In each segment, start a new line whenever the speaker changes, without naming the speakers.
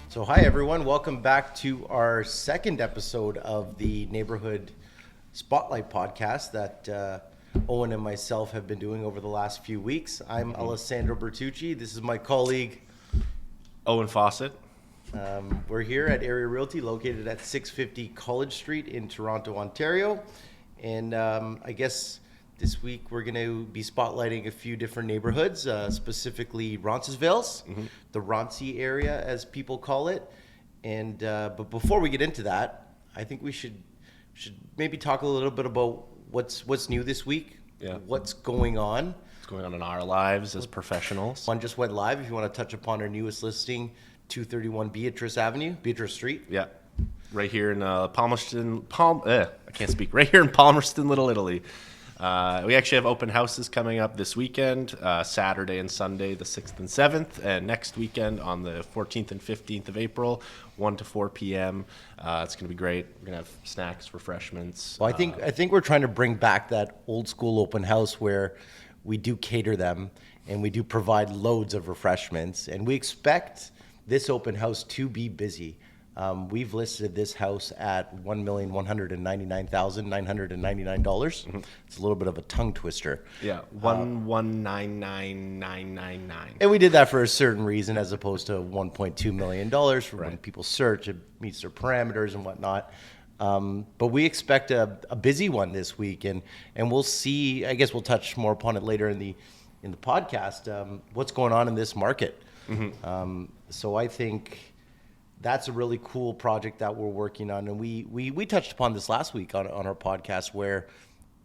So hi everyone, welcome back to our second episode of the Neighborhood Spotlight podcast that Owen and myself have been doing over the last few weeks. I'm Alessandro Bertucci. This is my colleague
Owen Fawcett.
We're here at Area Realty, located at 650 College Street in Toronto, Ontario. And I guess this week we're going to be spotlighting a few different neighborhoods, specifically Roncesvalles, the Ronci area as people call it. And but before we get into that, I think we should maybe talk a little bit about what's new this week, what's going on.
What's going on in our lives as professionals.
One just went live. If you want to touch upon our newest listing, 231 Beatrice Street.
Yeah, right here in Palmerston, I can't speak. Right here in Palmerston, Little Italy. We actually have open houses coming up this weekend, Saturday and Sunday, the 6th and 7th, and next weekend on the 14th and 15th of April, 1 to 4 p.m. It's going to be great. We're going to have snacks, refreshments.
Well, I think we're trying to bring back that old school open house where we do cater them and we do provide loads of refreshments, and we expect this open house to be busy. We've listed this house at $1,199,999. It's a little bit of a tongue twister.
Yeah, 1,199,999.
And we did that for a certain reason, as opposed to $1.2 million for when people search. It meets their parameters and whatnot. But we expect a busy one this week, and we'll see. I guess we'll touch more upon it later in the podcast. What's going on in this market? So I think that's a really cool project that we're working on. And we touched upon this last week on our podcast, where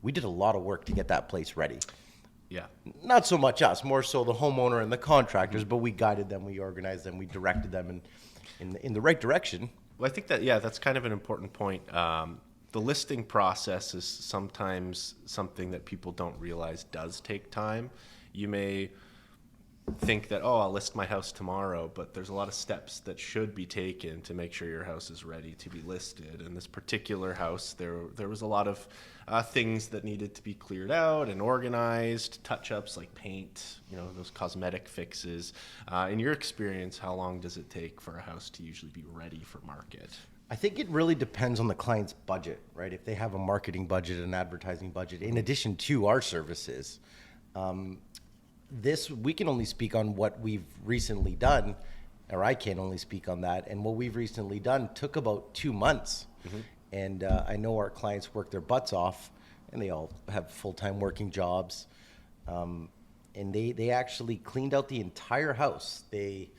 we did a lot of work to get that place ready.
Yeah.
Not so much us, more so the homeowner and the contractors, but we guided them, we organized them, we directed them in the right direction.
Well, I think that's kind of an important point. The listing process is sometimes something that people don't realize does take time. You may think that, I'll list my house tomorrow, but there's a lot of steps that should be taken to make sure your house is ready to be listed. In this particular house, there was a lot of things that needed to be cleared out and organized, touch-ups like paint, those cosmetic fixes. In your experience, how long does it take for a house to usually be ready for market?
I think it really depends on the client's budget, right? If they have a marketing budget, an advertising budget, in addition to our services. We can only speak on what we've recently done, or I can only speak on that. And what we've recently done took about 2 months. And I know our clients work their butts off, and they all have full-time working jobs. And they actually cleaned out the entire house. They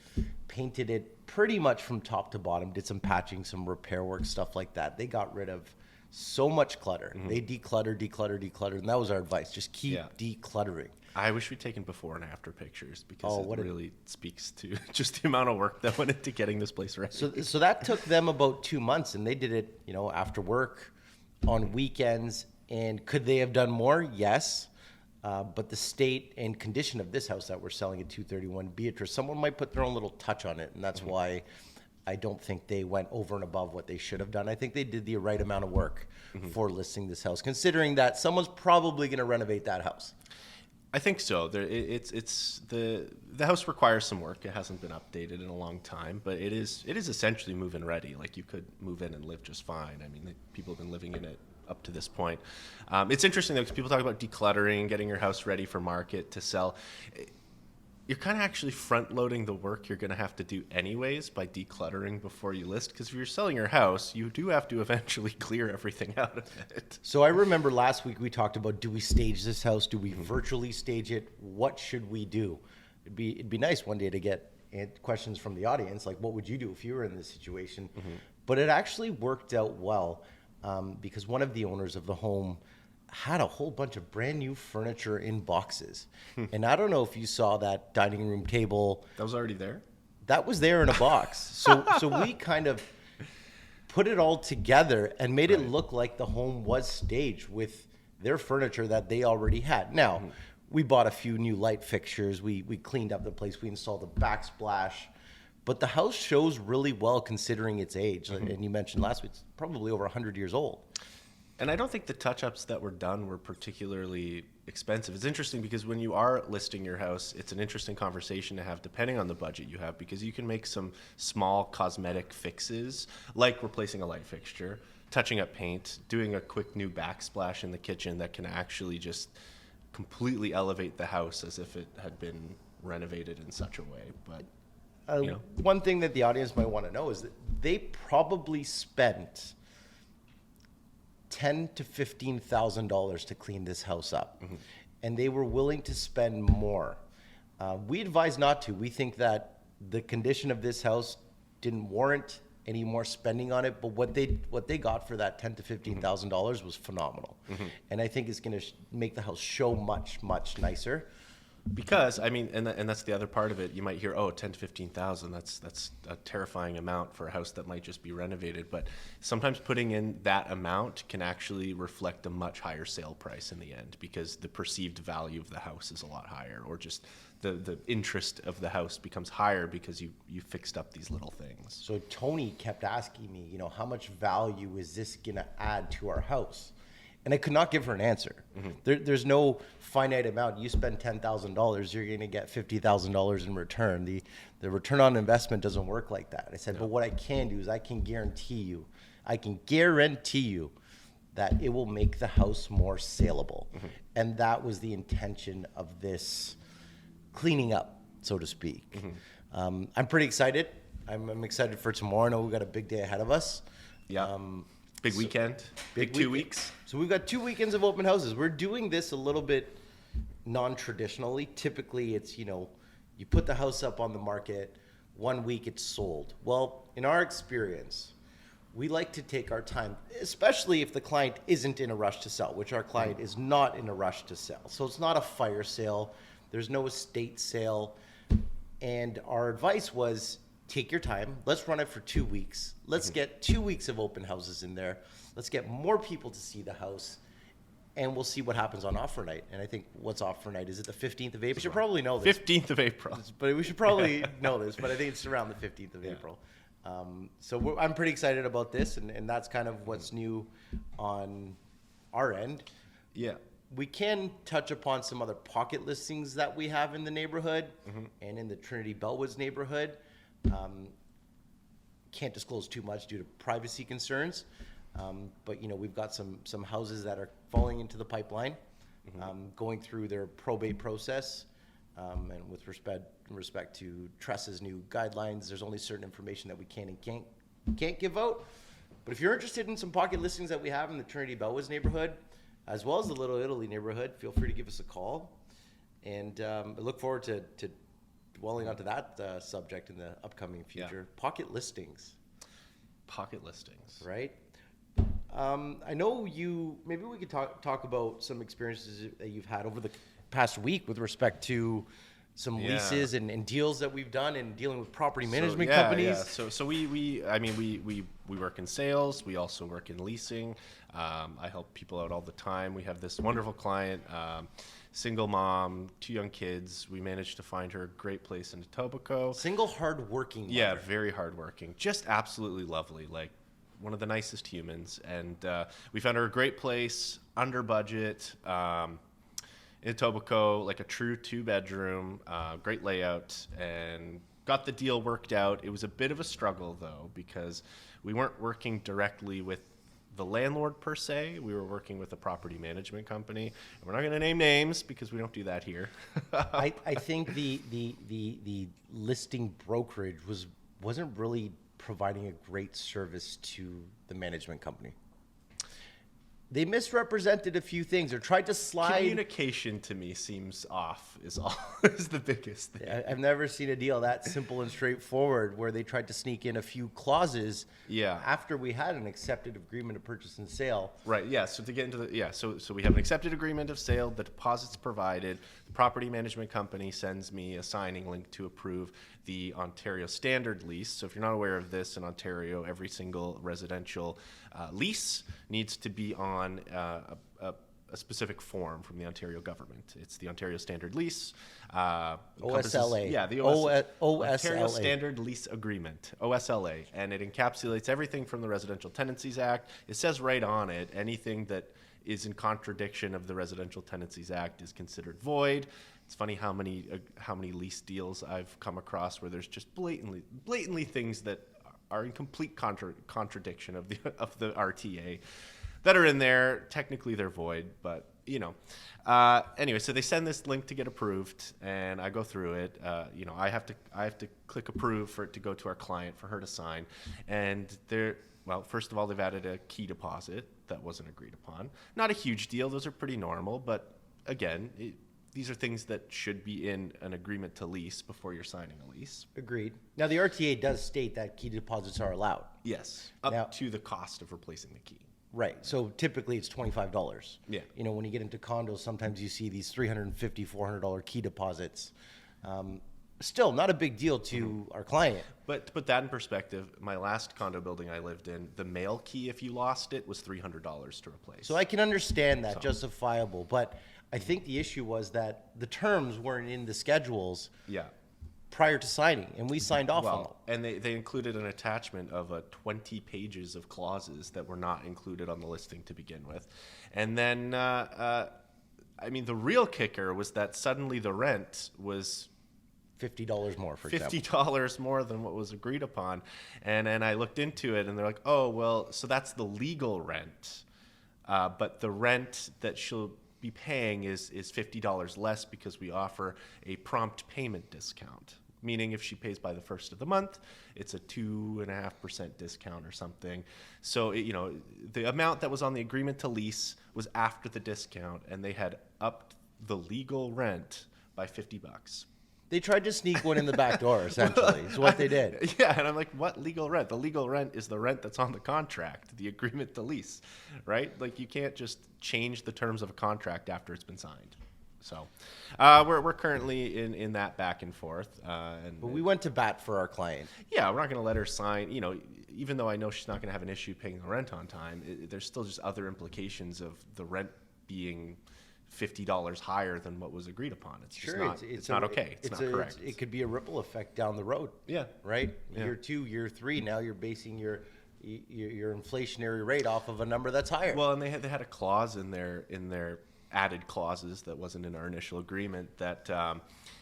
painted it pretty much from top to bottom, did some patching, some repair work, stuff like that. They got rid of so much clutter. They decluttered, and that was our advice. Just keep decluttering.
I wish we'd taken before and after pictures, because it really speaks to just the amount of work that went into getting this place ready.
So that took them about 2 months, and they did it, after work, on weekends. And could they have done more? Yes. But the state and condition of this house that we're selling at 231 Beatrice, someone might put their own little touch on it, and that's why I don't think they went over and above what they should have done. I think they did the right amount of work for listing this house, considering that someone's probably going to renovate that house.
I think so. The house requires some work. It hasn't been updated in a long time, but it is essentially move-in ready. Like, you could move in and live just fine. I mean, people have been living in it up to this point. It's interesting though, because people talk about decluttering, getting your house ready for market to sell. You're kind of actually front-loading the work you're going to have to do anyways by decluttering before you list, because if you're selling your house, you do have to eventually clear everything out of it.
So I remember last week we talked about, do we stage this house? Do we virtually stage it? What should we do? It'd be nice one day to get questions from the audience, like, what would you do if you were in this situation? But it actually worked out well, because one of the owners of the home had a whole bunch of brand new furniture in boxes. And I don't know if you saw that dining room table.
That was already there?
That was there in a box. So we kind of put it all together and made it look like the home was staged with their furniture that they already had. Now, we bought a few new light fixtures. We cleaned up the place. We installed a backsplash. But the house shows really well considering its age. And you mentioned last week, it's probably over 100 years old.
And I don't think the touch-ups that were done were particularly expensive. It's interesting because when you are listing your house, it's an interesting conversation to have depending on the budget you have, because you can make some small cosmetic fixes like replacing a light fixture, touching up paint, doing a quick new backsplash in the kitchen that can actually just completely elevate the house as if it had been renovated in such a way. But
one thing that the audience might want to know is that they probably spent $10,000 to $15,000 to clean this house up, and they were willing to spend more. We advise not to. We think that the condition of this house didn't warrant any more spending on it, but what they got for that $10,000 to $15,000 was phenomenal, and I think it's going to make the house show much nicer.
Because I mean, and that's the other part of it. You might hear, oh, 10 to 15,000. That's a terrifying amount for a house that might just be renovated. But sometimes putting in that amount can actually reflect a much higher sale price in the end, because the perceived value of the house is a lot higher, or just the interest of the house becomes higher because you fixed up these little things.
So Tony kept asking me, how much value is this gonna add to our house? And I could not give her an answer. There's no finite amount. You spend $10,000, you're going to get $50,000 in return. The return on investment doesn't work like that. I said, but what I can do is I can guarantee you that it will make the house more saleable. And that was the intention of this cleaning up, so to speak. I'm pretty excited. I'm excited for tomorrow. I know we've got a big day ahead of us.
Yeah. Big weekend. Big 2 weeks.
So we've got 2 weekends of open houses. We're doing this a little bit non-traditionally. Typically, it's, you put the house up on the market, 1 week it's sold. Well, in our experience, we like to take our time, especially if the client isn't in a rush to sell, which our client is not in a rush to sell. So it's not a fire sale. There's no estate sale. And our advice was, take your time. Let's run it for 2 weeks. Let's get 2 weeks of open houses in there. Let's get more people to see the house, and we'll see what happens on offer night. And I think what's offer night? Is it the 15th of April? We should probably know this.
15th of April.
But we should probably know this, but I think it's around the 15th of April. So I'm pretty excited about this, and that's kind of what's new on our end.
Yeah.
We can touch upon some other pocket listings that we have in the neighborhood and in the Trinity Bellwoods neighborhood. Can't disclose too much due to privacy concerns, but we've got some houses that are falling into the pipeline, going through their probate process, and with respect to Tress's new guidelines, there's only certain information that we can and can't give out. But if you're interested in some pocket listings that we have in the Trinity Bellwoods neighborhood, as well as the Little Italy neighborhood, feel free to give us a call, and I look forward to dwelling onto that subject in the upcoming future. Yeah. Pocket listings. Right? I know maybe we could talk about some experiences that you've had over the past week with respect to some leases and deals that we've done in dealing with property management companies.
Yeah. So we work in sales. We also work in leasing. I help people out all the time. We have this wonderful client, single mom, 2 young kids. We managed to find her a great place in Etobicoke.
Single, hardworking mother.
Yeah, very hardworking. Just absolutely lovely. Like one of the nicest humans. And we found her a great place, under budget, in Etobicoke, like a true 2-bedroom, great layout, and got the deal worked out. It was a bit of a struggle, though, because we weren't working directly with the landlord per se. We were working with a property management company. And we're not going to name names because we don't do that here.
I think the listing brokerage wasn't really providing a great service to the management company. They misrepresented a few things or tried to slide.
Communication to me seems off is the biggest thing.
I've never seen a deal that simple and straightforward where they tried to sneak in a few clauses after we had an accepted agreement of purchase and sale.
Right, yeah. So to get into so we have an accepted agreement of sale, the deposit's provided, the property management company sends me a signing link to approve the Ontario standard lease. So if you're not aware of this, in Ontario, every single residential lease needs to be on a a specific form from the Ontario government. It's the Ontario Standard Lease.
OSLA.
Yeah, the
OSLA.
Ontario Standard Lease Agreement, OSLA. And it encapsulates everything from the Residential Tenancies Act. It says right on it, anything that is in contradiction of the Residential Tenancies Act is considered void. It's funny how many lease deals I've come across where there's just blatantly things that are in complete contradiction of the RTA that are in there. Technically, they're void, but anyway. So they send this link to get approved, and I go through it. I have to click approve for it to go to our client for her to sign, and first of all, they've added a key deposit that wasn't agreed upon. Not a huge deal; those are pretty normal, but again, these are things that should be in an agreement to lease before you're signing a lease.
Agreed. Now, the RTA does state that key deposits are allowed.
Yes, up to the cost of replacing the key.
Right. So typically it's $25.
Yeah.
When you get into condos, sometimes you see these $350, $400 key deposits. Still not a big deal to our client.
But to put that in perspective, my last condo building I lived in, the mail key, if you lost it, was $300 to replace.
So I can understand that, justifiable. But I think the issue was that the terms weren't in the schedules prior to signing, and we signed off on them.
And they included an attachment of 20 pages of clauses that were not included on the listing to begin with. And then, the real kicker was that suddenly the rent was
$50 more, for example.
$50 more than what was agreed upon. And then I looked into it, and they're like, oh, well, so that's the legal rent. But the rent that she'll be paying is $50 less because we offer a prompt payment discount. Meaning if she pays by the first of the month, it's a 2.5% discount or something. So, the amount that was on the agreement to lease was after the discount, and they had upped the legal rent by $50.
They tried to sneak one in the back door, essentially, is what they did.
Yeah, and I'm like, what legal rent? The legal rent is the rent that's on the contract, the agreement to lease, right? Like, you can't just change the terms of a contract after it's been signed. So we're currently in that back and forth. But
we went to bat for our client.
Yeah, we're not going to let her sign, even though I know she's not going to have an issue paying the rent on time, there's still just other implications of the rent being $50 higher than what was agreed upon. It's just not. It's not okay. It's not correct.
It could be a ripple effect down the road.
Yeah.
Right.
Yeah.
Year 2, year 3. Now you're basing your inflationary rate off of a number that's higher.
Well, and they had a clause in their added clauses that wasn't in our initial agreement that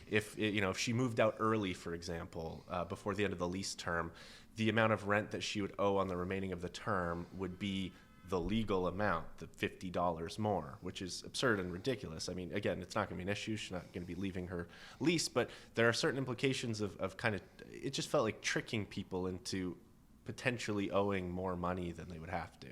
if she moved out early, for example, before the end of the lease term, the amount of rent that she would owe on the remaining of the term would be the legal amount, the $50 more, which is absurd and ridiculous. I mean, again, it's not going to be an issue. She's not going to be leaving her lease, but there are certain implications of kind of, it just felt like tricking people into potentially owing more money than they would have to.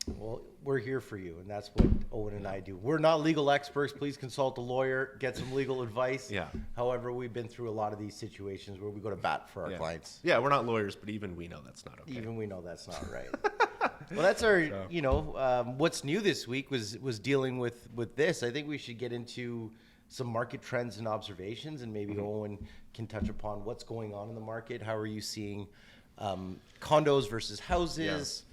Well, we're here for you, and that's what Owen and I do. We're not legal experts. Please consult a lawyer, get some legal advice.
Yeah.
However, we've been through a lot of these situations where we go to bat for our clients.
Yeah, we're not lawyers, but even we know that's not okay.
Even we know that's not right. Well, that's our, what's new this week was dealing with this. I think we should get into some market trends and observations, and maybe Owen can touch upon what's going on in the market. How are you seeing condos versus houses?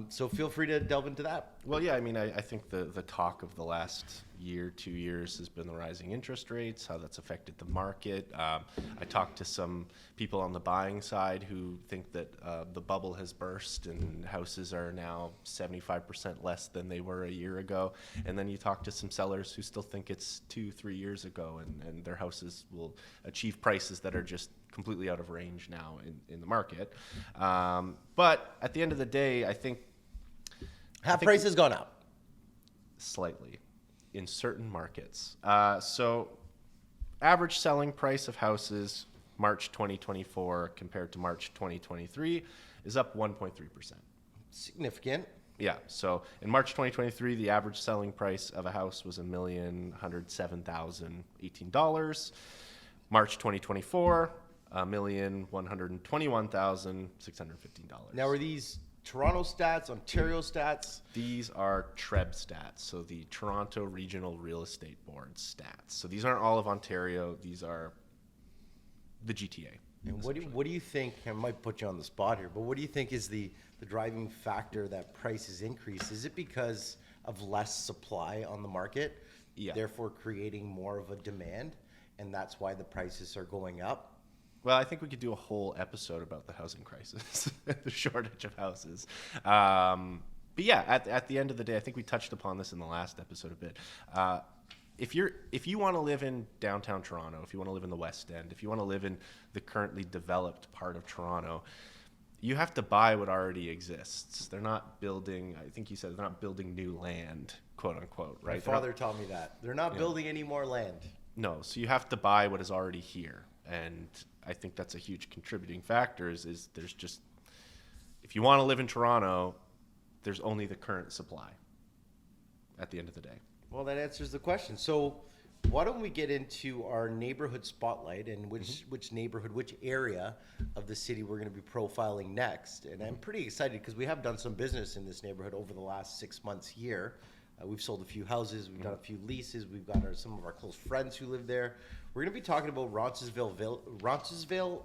So feel free to delve into that.
Well, yeah, I mean, I think the talk of the last year, 2 years has been the rising interest rates, how that's affected the market. I talked to some people on the buying side who think that the bubble has burst and houses are now 75% less than they were a year ago. And then you talk to some sellers who still think it's 2-3 years ago, and their houses will achieve prices that are just completely out of range now in the market. But at the end of the day, I think
price has gone up
slightly in certain markets. So average selling price of houses March 2024 compared to March 2023 is up 1.3%.
Significant.
Yeah. So in March 2023, the average selling price of a house was $1,107,018. March 2024, $1,121,615.
Now, are these Toronto stats, Ontario stats?
These are TREB stats, so the Toronto Regional Real Estate Board stats. So these aren't all of Ontario. These are the GTA.
And what do you think, I might put you on the spot here, but what do you think is the driving factor that prices increase? Is it because of less supply on the market,
Yeah.
therefore creating more of a demand, and that's why the prices are going up.
Well, I think we could do a whole episode about the housing crisis, the shortage of houses. But yeah, at the end of the day, I think we touched upon this in the last episode a bit. If you want to live in downtown Toronto, if you want to live in the West End, if you want to live in the currently developed part of Toronto, you have to buy what already exists. They're not building, I think you said, they're not building new land, quote unquote, right?
My father taught me that. They're not building any more land.
No, so you have to buy what is already here. And I think that's a huge contributing factor is there's just, if you want to live in Toronto, there's only the current supply at the end of the day.
Well, that answers the question. So why don't we get into our neighborhood spotlight and which neighborhood, which area of the city we're going to be profiling next. And I'm pretty excited because we have done some business in this neighborhood over the last 6 months here. We've sold a few houses, we've done a few leases, we've got some of our close friends who live there. We're going to be talking about Roncesvalles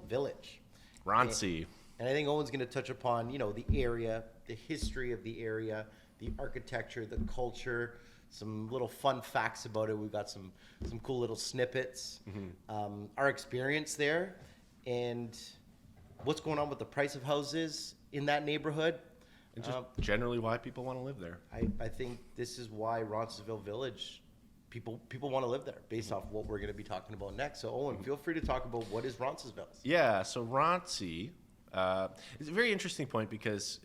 Village.
Ronci.
And I think Owen's going to touch upon, the area, the history of the area, the architecture, the culture, some little fun facts about it. We've got some cool little snippets, our experience there, and what's going on with the price of houses in that neighborhood.
And just generally why people want to live there.
I think this is why Roncesvalles Village, people want to live there based off what we're going to be talking about next. So Owen, feel free to talk about what is Roncesvalles.
Yeah, so Ronci is a very interesting point because,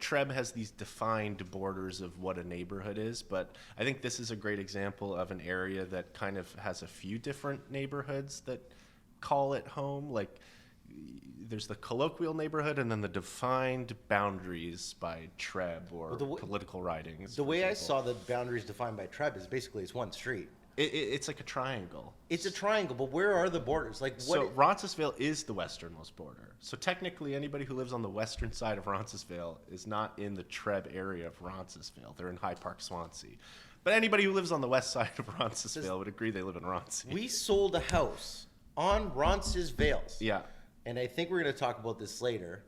Treb has these defined borders of what a neighborhood is, but I think this is a great example of an area that kind of has a few different neighborhoods that call it home. Like, there's the colloquial neighborhood and then the defined boundaries by Treb or political ridings.
The way I saw the boundaries defined by Treb is basically it's one street.
It's like a triangle.
It's a triangle, but where are the borders? Like, what?
So Roncesvalles is the westernmost border. So technically, anybody who lives on the western side of Roncesvalles is not in the Treb area of Roncesvalles. They're in High Park, Swansea. But anybody who lives on the west side of Roncesvalles would agree they live in Ronci.
We sold a house on Roncesvalles.
Yeah.
And I think we're going to talk about this later,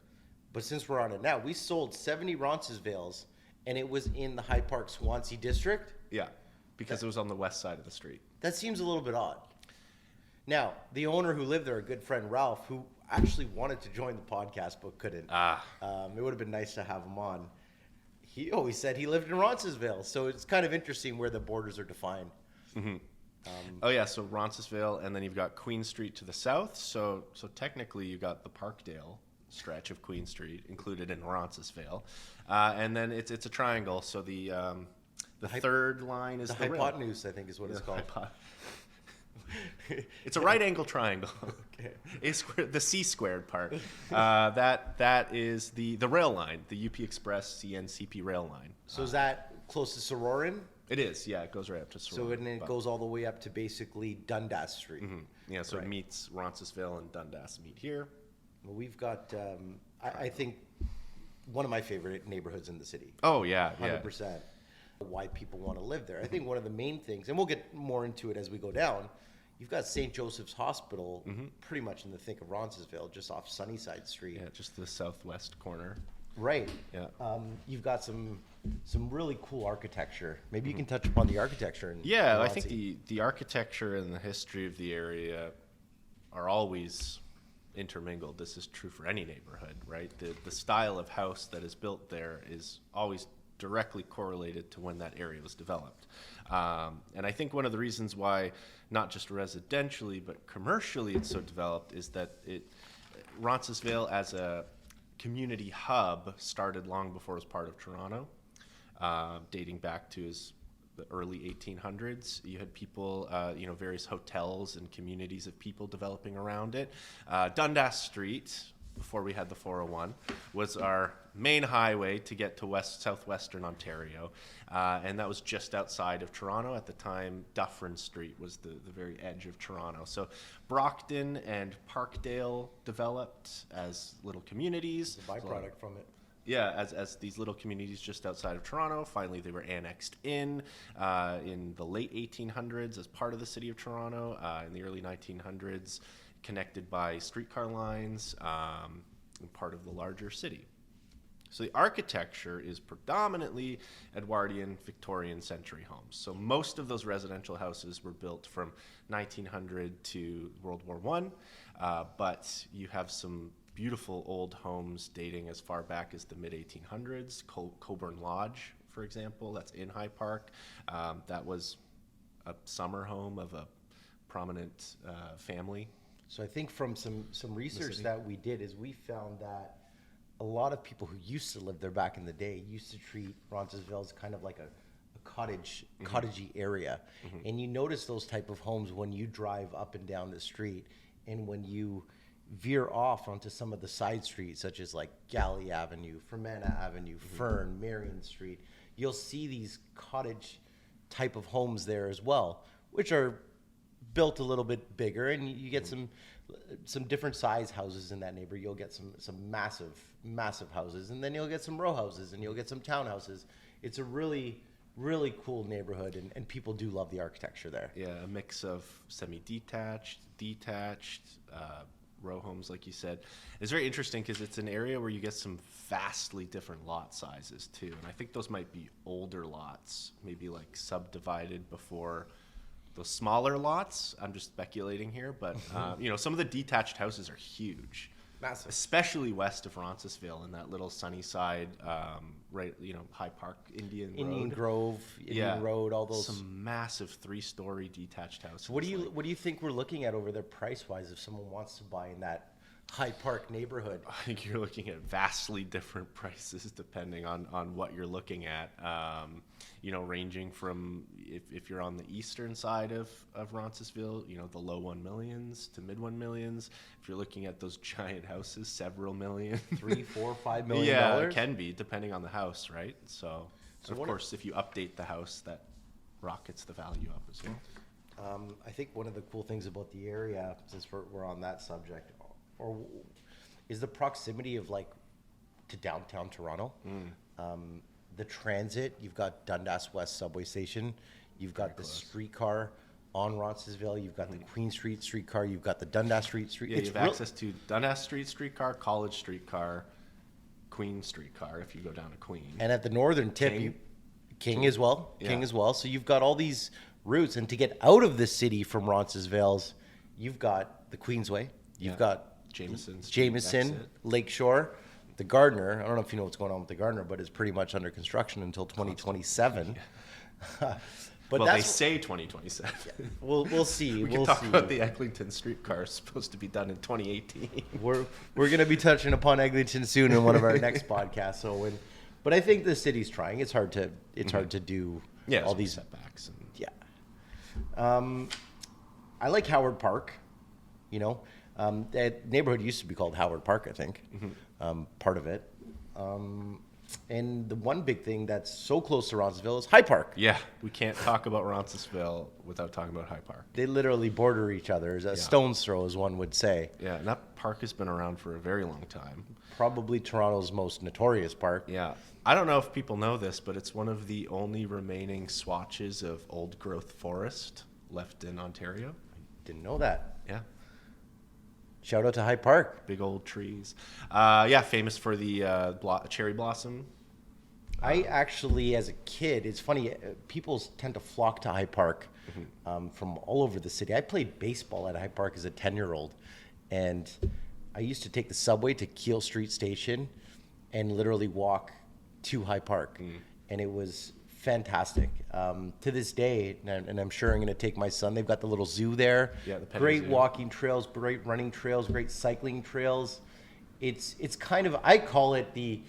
but since we're on it now, we sold 70 Roncesvalles, and it was in the High Park, Swansea district.
Yeah, because it was on the west side of the street.
That seems a little bit odd. Now, the owner who lived there, a good friend Ralph, who actually wanted to join the podcast but couldn't. It would have been nice to have him on. He always said he lived in Roncesvalles, so it's kind of interesting where the borders are defined.
So Roncesvalles, and then you've got Queen Street to the south. So technically, you got the Parkdale stretch of Queen Street included in Roncesvalles, and then it's a triangle. So the third line is the
hypotenuse, I think, is what it's called.
It's a right angle triangle. Okay. The C squared part. That is the rail line, the UP Express CNCP rail line.
So is that close to Sororin?
It is, yeah. It goes right up to Sororin.
So it goes all the way up to basically Dundas Street.
Mm-hmm. Yeah, so It meets Roncesvalles and Dundas meet here.
Well, we've got, I think, one of my favorite neighborhoods in the city.
Oh, yeah.
100%. Why people want to live there. I think one of the main things, and we'll get more into it as we go down, you've got St. Joseph's Hospital pretty much in the thick of Roncesvalles, just off Sunnyside Street.
Yeah, just the southwest corner.
Right.
Yeah.
You've got some really cool architecture. Maybe you can touch upon the architecture. In
I think the architecture and the history of the area are always intermingled. This is true for any neighborhood, right? The style of house that is built there is always directly correlated to when that area was developed. And I think one of the reasons why, not just residentially, but commercially it's so developed is that Roncesvalles as a community hub started long before it was part of Toronto, dating back to the early 1800s. You had people, various hotels and communities of people developing around it. Dundas Street, before we had the 401, was our main highway to get to southwestern Ontario, and that was just outside of Toronto. At the time, Dufferin Street was the very edge of Toronto. So Brockton and Parkdale developed as little communities.
It's a byproduct from it.
Yeah, as these little communities just outside of Toronto. Finally, they were annexed in the late 1800s as part of the city of Toronto. In the early 1900s, connected by streetcar lines and part of the larger city. So the architecture is predominantly Edwardian Victorian century homes. So most of those residential houses were built from 1900 to World War One, but you have some beautiful old homes dating as far back as the mid-1800s. Coburn Lodge, for example, that's in High Park. That was a summer home of a prominent family.
So I think from some research that we did is we found that a lot of people who used to live there back in the day used to treat Roncesvalles as kind of like a cottagey area. And you notice those type of homes when you drive up and down the street, and when you veer off onto some of the side streets, such as like Galley Avenue, Fermanagh Avenue, Fern, Marion Street, you'll see these cottage type of homes there as well, which are built a little bit bigger, and you get some different size houses in that neighborhood. You'll get some massive houses, and then you'll get some row houses, and you'll get some townhouses. It's a really cool neighborhood, and people do love the architecture there.
Yeah, a mix of semi-detached, detached, row homes, like you said. It's very interesting because it's an area where you get some vastly different lot sizes too, and I think those might be older lots, maybe like subdivided before those smaller lots. I'm just speculating here, but some of the detached houses are huge,
Massive.
especially west of Roncesvalles in that little sunny side, right? High Park, Indian Road.
Grove, Indian Road, all those.
Some massive 3-story detached houses.
What do you think we're looking at over there price wise if someone wants to buy in that High Park neighborhood?
I think you're looking at vastly different prices depending on what you're looking at. Ranging from if you're on the eastern side of Roncesvalles, the low 1 millions to mid 1 millions. If you're looking at those giant houses, several million,
$3, $4, $5 million.
Yeah, it can be depending on the house, right? So of course, if you update the house, that rockets the value up as well.
I think one of the cool things about the area, since we're on that subject, is the proximity of to downtown Toronto. The transit, you've got Dundas West subway station, you've got the streetcar on Roncesvalles, you've got the Queen Street streetcar, you've got the Dundas Street.
Yeah, you have access to Dundas Street streetcar, College streetcar, Queen streetcar if you go down to Queen.
And at the northern tip, King as well.
Yeah.
King as well. So you've got all these routes, and to get out of the city from Roncesvalles, you've got the Queensway, you've got Jameson, Lakeshore, the Gardner. I don't know if you know what's going on with the Gardner, but it's pretty much under construction until 2027. But
they say 2027.
Yeah, we'll see.
We can talk about the Eglinton streetcar. It's supposed to be done in 2018.
We're going to be touching upon Eglinton soon in one of our next podcasts, Owen. But I think the city's trying. It's hard to do all these
setbacks.
I like Howard Park. That neighborhood used to be called Howard Park, I think. Part of it. And the one big thing that's so close to Roncesvalles is High Park.
Yeah, we can't talk about Roncesvalles without talking about High Park.
They literally border each other. A stone's throw, as one would say.
Yeah, and that park has been around for a very long time.
Probably Toronto's most notorious park.
Yeah. I don't know if people know this, but it's one of the only remaining swatches of old-growth forest left in Ontario.
Didn't know that.
Yeah.
Shout out to High Park.
Big old trees. Famous for the cherry blossom.
I actually, as a kid, it's funny, people tend to flock to High Park from all over the city. I played baseball at High Park as a 10-year-old, and I used to take the subway to Keele Street Station and literally walk to High Park, and it was fantastic. To this day, and I'm sure I'm going to take my son, they've got the little zoo there.
Yeah, the
great
zoo.
Walking trails, great running trails, great cycling trails. It's kind of, I call it the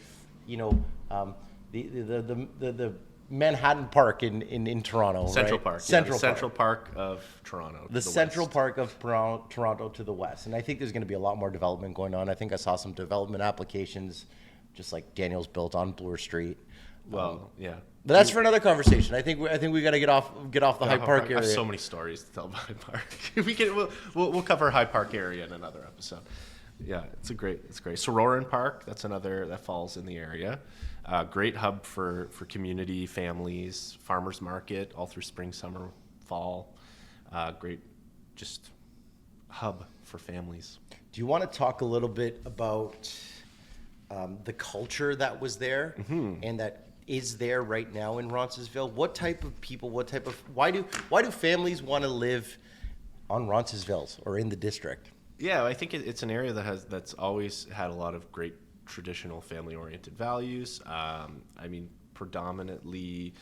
Manhattan Park in Toronto.
Central
right?
Park. Central Park of Toronto.
The Central Park of Toronto to the west. And I think there's going to be a lot more development going on. I think I saw some development applications, just like Daniel's built on Bloor Street.
Well, yeah.
But that's for another conversation. I think we got to get off the High Park area.
I have so many stories to tell about High Park. We'll cover High Park area in another episode. Yeah, it's great. Sororan Park, that's another that falls in the area. Great hub for community, families, farmers market all through spring, summer, fall. Great, just hub for families.
Do you want to talk a little bit about the culture that was there and that is there right now in Roncesvalles? What type of people? Why do families want to live on Roncesvalles or in the district?
Yeah, I think it's an area that's always had a lot of great traditional family-oriented values. I mean, predominantly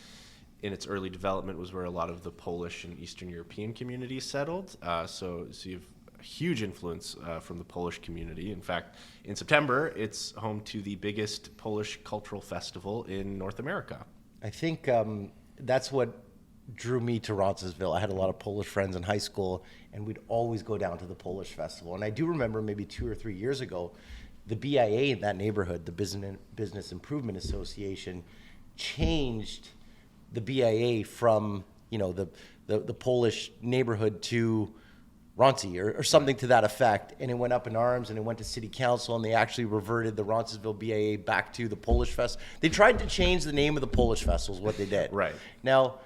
in its early development was where a lot of the Polish and Eastern European communities settled. So you have a huge influence from the Polish community. In fact, in September, it's home to the biggest Polish cultural festival in North America.
I think that's what drew me to Roncesvalles. I had a lot of Polish friends in high school, and we'd always go down to the Polish festival. And I do remember maybe 2 or 3 years ago, the BIA in that neighborhood, the Business Improvement Association, changed the BIA from the Polish neighborhood to Ronci or something to that effect, and it went up in arms and it went to city council, and they actually reverted the Roncesvalles BIA back to the Polish Fest. They tried to change the name of the Polish Festival is what they did.
Right.
Now,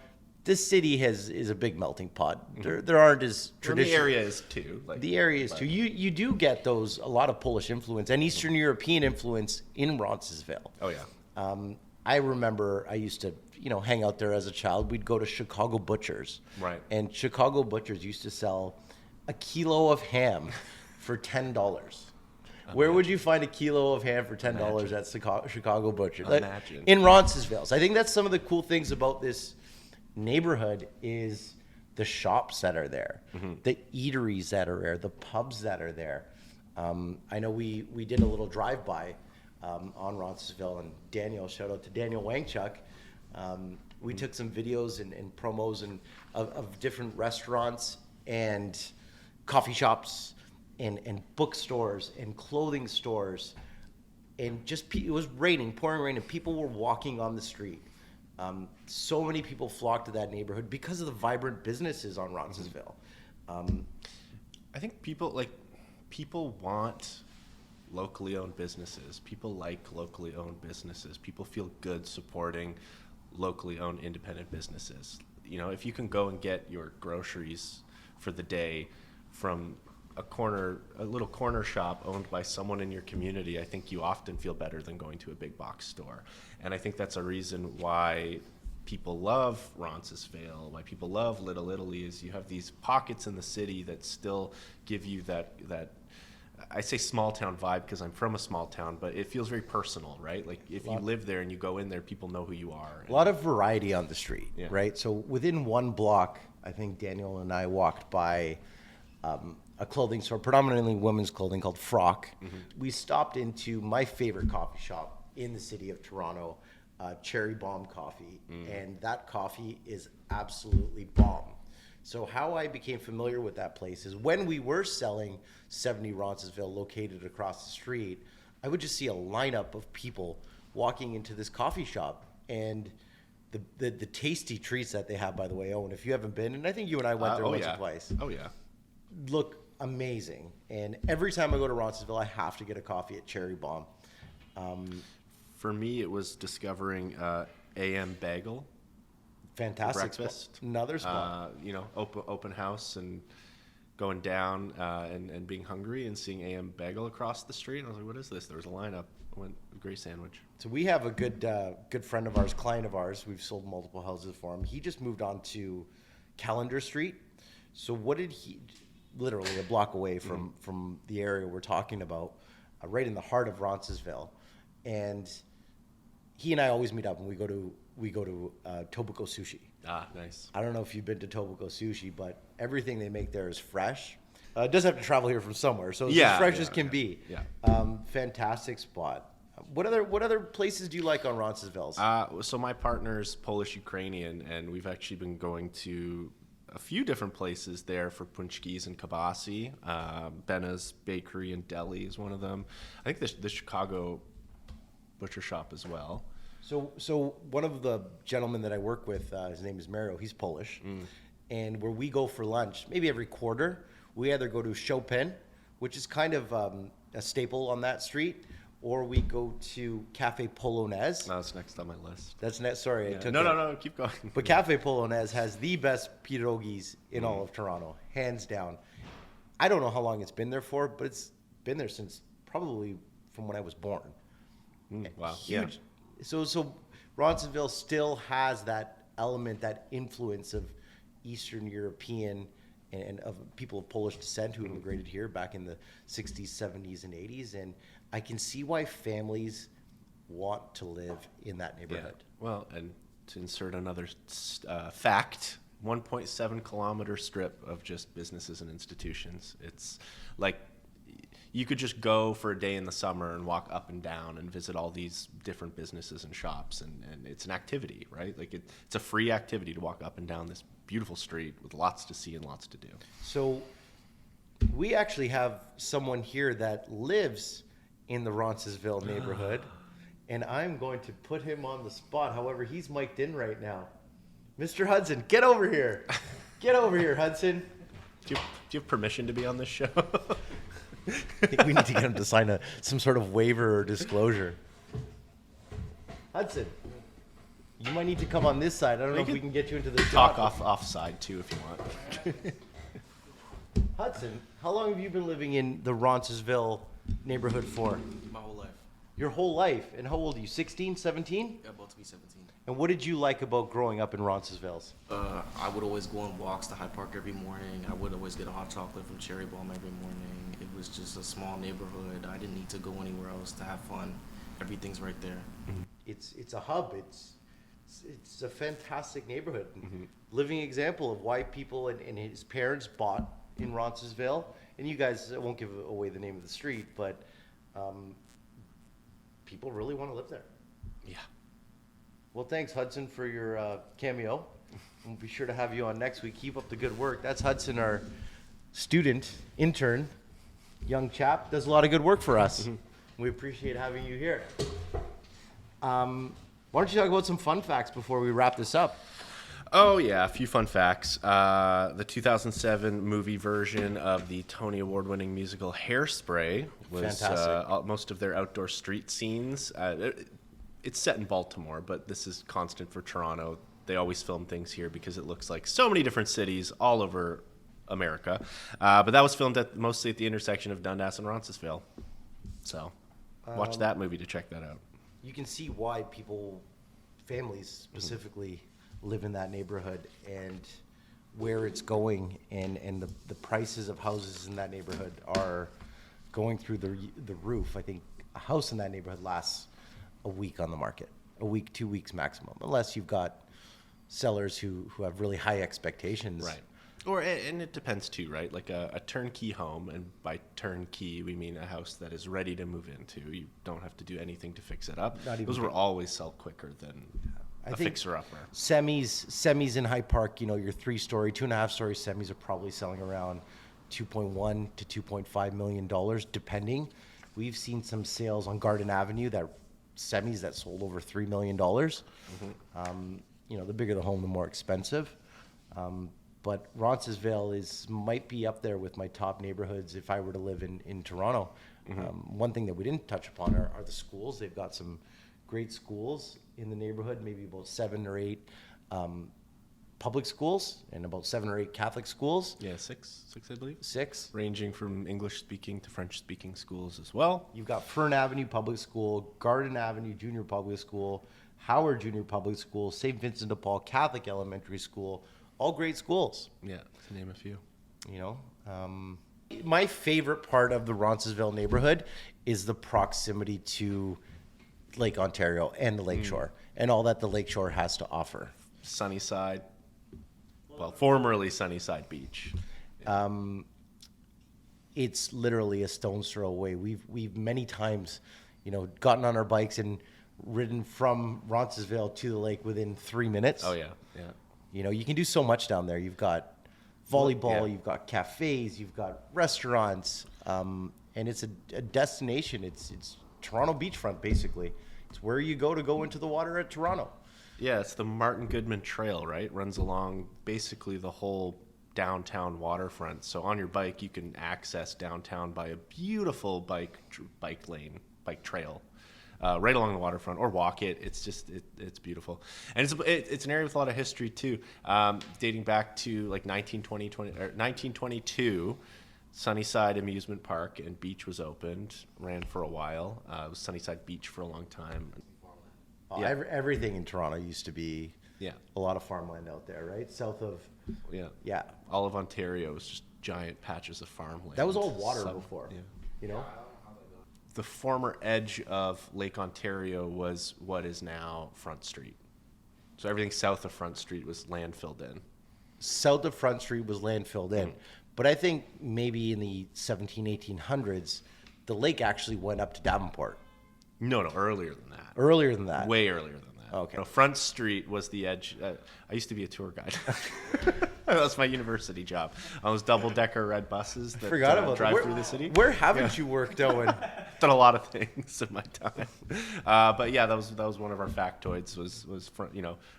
this city is a big melting pot. There aren't as traditional.
The area is too.
The area is too. You do get a lot of Polish influence and Eastern European influence in Roncesvalles.
Oh yeah.
I remember I used to, hang out there as a child. We'd go to Chicago Butchers.
Right.
And Chicago Butchers used to sell a kilo of ham for $10. Where would you find a kilo of ham for $10 at Chicago Butchers?
Imagine.
In Roncesvalles. I think that's some of the cool things about this neighborhood is the shops that are there, the eateries that are there, the pubs that are there. I know we did a little drive-by on Roncesvalles, and Daniel, shout out to Daniel Wangchuk. We took some videos and promos of different restaurants and coffee shops and bookstores and clothing stores, and it was pouring rain, and people were walking on the street. So many people flocked to that neighborhood because of the vibrant businesses on Roncesvalles.
I think people want locally owned businesses. People like locally owned businesses. People feel good supporting locally owned independent businesses. If you can go and get your groceries for the day from a little corner shop owned by someone in your community, I think you often feel better than going to a big box store. And I think that's a reason why people love Roncesvalles, why people love Little Italy, is you have these pockets in the city that still give you that I say small town vibe because I'm from a small town, but it feels very personal, right? Like if you live there and you go in there, people know who you are.
A lot of variety on the street,
Yeah.
right? So within one block, I think Daniel and I walked by a clothing store, predominantly women's clothing, called Frock. We stopped into my favorite coffee shop in the city of Toronto, Cherry Bomb Coffee, and that coffee is absolutely bomb. So how I became familiar with that place is when we were selling 70 Roncesvalles located across the street, I would just see a lineup of people walking into this coffee shop, and the tasty treats that they have, by the way, Owen, if you haven't been, and I think you and I went there once or twice.
Oh yeah.
Look amazing. And every time I go to Roncesvalles, I have to get a coffee at Cherry Bomb.
For me, it was discovering AM Bagel.
Fantastic
Breakfast.
Another spot.
Open house and going down and being hungry and seeing AM Bagel across the street. And I was like, what is this? There was a lineup. I went, great sandwich.
So we have a good friend of ours, client of ours. We've sold multiple houses for him. He just moved on to Callender Street. So what did he, literally a block away from the area we're talking about, right in the heart of Roncesvalles. And he and I always meet up and we go to Tobacco Sushi.
Ah, nice.
I don't know if you've been to Tobacco Sushi, but everything they make there is fresh. It does have to travel here from somewhere, so it's as fresh as can be.
Yeah.
Fantastic spot. What other places do you like on Roncesvalles?
So my partner's Polish-Ukrainian, and we've actually been going to a few different places there for punchkis and kibasi. Bena's Bakery and Deli is one of them. I think the Chicago butcher shop as well.
So one of the gentlemen that I work with, his name is Mario, he's Polish. And where we go for lunch, maybe every quarter, we either go to Chopin, which is kind of a staple on that street, or we go to Cafe Polonaise.
No, that's next on my list.
That's next. Sorry,
Yeah.
I took
No, keep going.
But Cafe Polonaise has the best pierogies in all of Toronto, hands down. I don't know how long it's been there for, but it's been there since probably from when I was born.
Wow.
Huge. So Roncesvalles still has that element, that influence of Eastern European and of people of Polish descent who immigrated here back in the 60s, 70s, and 80s. And I can see why families want to live in that
Yeah.
neighborhood.
Well, and to insert another fact, 1.7 kilometer strip of just businesses and institutions. It's like you could just go for a day in the summer and walk up and down and visit all these different businesses and shops, and it's an activity, right? Like it's a free activity to walk up and down this beautiful street with lots to see and lots to do.
So we actually have someone here that lives in the Roncesvalles neighborhood, and I'm going to put him on the spot. However, he's mic'd in right now. Mr. Hudson, get over here. Get over here, Hudson.
Do you have permission to be on this show?
I think we need to get him to sign some sort of waiver or disclosure. Hudson, you might need to come on this side. I don't know if we can get you into the
Talk
shot.
offside too if you want.
Hudson, how long have you been living in the Roncesvalles neighborhood for?
My whole life.
Your whole life. And how old are you? 16, 17?
Yeah, about to be 17.
And what did you like about growing up in Roncesvalles?
I would always go on walks to Hyde Park every morning. I would always get a hot chocolate from Cherry Bomb every morning. It was just a small neighborhood. I didn't need to go anywhere else to have fun. Everything's right there.
It's a hub. It's a fantastic neighborhood. Living example of why people and his parents bought in Roncesvalles. And you guys, I won't give away the name of the street, but people really want to live there.
Yeah.
Well, thanks, Hudson, for your cameo. We'll be sure to have you on next week. Keep up the good work. That's Hudson, our student, intern, young chap. Does a lot of good work for us. We appreciate having you here. Why don't you talk about some fun facts before we wrap this up?
Oh, yeah, a few fun facts. The 2007 movie version of the Tony Award-winning musical Hairspray was
Fantastic.
most of their outdoor street scenes. It's set in Baltimore, but this is constant for Toronto. They always film things here because it looks like so many different cities all over America. But that was filmed mostly at the intersection of Dundas and Roncesvalles. So watch that movie to check that out.
You can see why families specifically, live in that neighborhood and where it's going, and the prices of houses in that neighborhood are going through the roof. I think a house in that neighborhood lasts a week on the market, a week, 2 weeks maximum, unless you've got sellers who have really high expectations.
Right. And it depends too, right? Like a turnkey home, and by turnkey we mean a house that is ready to move into. You don't have to do anything to fix it up. Those will always sell quicker than a fixer-upper.
Semis in Hyde Park, your 3-story, 2.5-story semis are probably selling around $2.1 to $2.5 million, depending. We've seen some sales on Garden Avenue semis that sold over $3 million. The bigger the home, the more expensive. But Roncesvalles might be up there with my top neighborhoods if I were to live in Toronto. One thing that we didn't touch upon are the schools. They've got some great schools in the neighborhood, maybe about 7 or 8 public schools and about 7 or 8 Catholic schools.
Yeah, six, I believe.
6.
Ranging from English-speaking to French-speaking schools as well.
You've got Fern Avenue Public School, Garden Avenue Junior Public School, Howard Junior Public School, St. Vincent de Paul Catholic Elementary School, all great schools.
Yeah, to name a few.
My favorite part of the Roncesvalles neighborhood is the proximity to Lake Ontario and the Lakeshore and all that the Lakeshore has to offer.
Sunnyside, formerly Sunnyside Beach.
It's literally a stone's throw away. We've many times, gotten on our bikes and ridden from Roncesvalles to the lake within 3 minutes.
Oh yeah.
You can do so much down there. You've got volleyball,
Yeah.
you've got cafes, you've got restaurants, and it's a destination. It's Toronto beachfront, basically. It's where you go into the water at Toronto.
Yeah, it's the Martin Goodman Trail, right? Runs along basically the whole downtown waterfront. So on your bike, you can access downtown by a beautiful bike trail. Right along the waterfront, or walk it. It's beautiful, and it's an area with a lot of history too, dating back to like 1922. Sunnyside Amusement Park and Beach was opened, ran for a while. It was Sunnyside Beach for a long time.
Oh,
Yeah.
Everything in Toronto used to be
Yeah.
a lot of farmland out there, right? South of,
Yeah.
yeah.
All of Ontario was just giant patches of farmland.
That was all water before,
Yeah.
you know?
The former edge of Lake Ontario was what is now Front Street. So everything south of Front Street was land filled in.
South of Front Street was land filled in. But I think maybe in the 1800s, the lake actually went up to Davenport.
No, earlier than that.
Earlier than that.
Way earlier than that.
Okay.
No, Front Street was the edge. I used to be a tour guide. That was my university job. On those double-decker red buses that
Forgot about
drive
that.
through the city.
Where haven't you worked, Owen?
Done a lot of things in my time, but yeah, that was one of our factoids. Was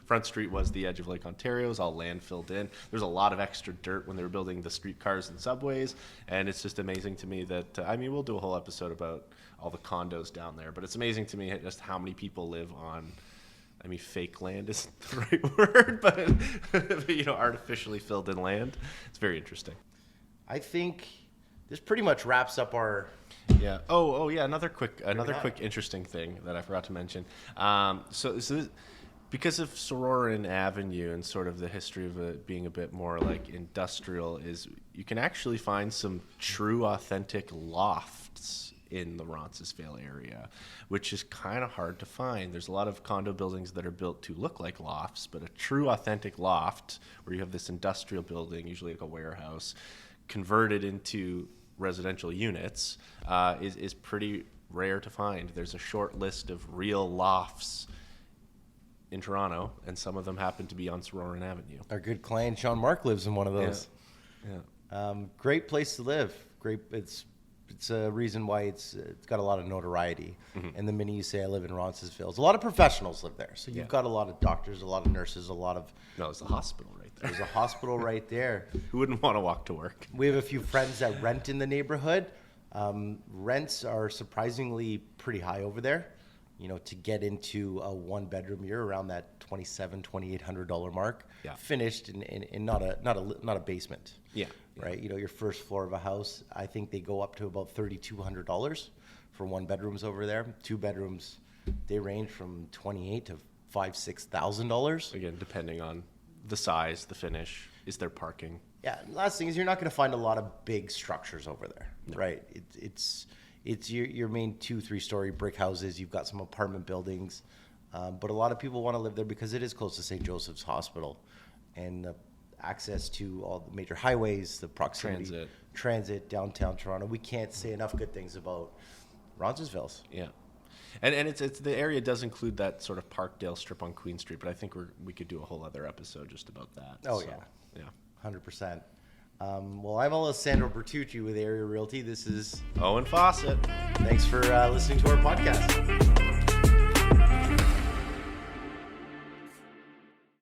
Front Street was the edge of Lake Ontario. It was all land filled in. There's a lot of extra dirt when they were building the streetcars and subways, and it's just amazing to me that we'll do a whole episode about all the condos down there, but it's amazing to me just how many people live on. Fake land isn't the right word, but artificially filled in land. It's very interesting.
I think this pretty much wraps up our...
Yeah. Oh yeah. Another quick interesting thing that I forgot to mention. So because of Sororan Avenue and sort of the history of it being a bit more like industrial, is you can actually find some true, authentic lofts in the Roncesvalles area, which is kind of hard to find. There's a lot of condo buildings that are built to look like lofts, but a true, authentic loft where you have this industrial building, usually like a warehouse, converted into residential units is pretty rare to find. There's a short list of real lofts in Toronto, and some of them happen to be on Sororan Avenue.
Our good client Sean Mark lives in one of those.
Yeah.
Great place to live. Great. It's a reason why it's got a lot of notoriety. And the minute you say I live in Roncesvalles, a lot of professionals live there. So you've got a lot of doctors, a lot of nurses, a lot of...
No, it's a hospital right there.
There's a hospital right there.
Who wouldn't want to walk to work?
We have a few friends that rent in the neighborhood. Rents are surprisingly pretty high over there. To get into a one-bedroom, you're around that $2,700-$2,800 mark.
Yeah.
Finished in not a basement.
Yeah.
Right. Your first floor of a house, I think they go up to about $3,200 for one bedrooms over there. Two bedrooms, they range from $28,000 to $6,000.
Again, depending on the size, the finish, is there parking?
Yeah. Last thing is you're not going to find a lot of big structures over there. No. Right. It's your main 2-3 story brick houses. You've got some apartment buildings, but a lot of people want to live there because it is close to St. Joseph's Hospital, and access to all the major highways, the proximity, transit downtown Toronto. We can't say enough good things about Roncesvalles.
Yeah, and it's the area does include that sort of Parkdale strip on Queen Street, but I think we could do a whole other episode just about that.
Oh
so,
yeah, 100%. Well, I'm Alessandro Bertucci with Area Realty. This is
Owen Fawcett.
Thanks for listening to our podcast.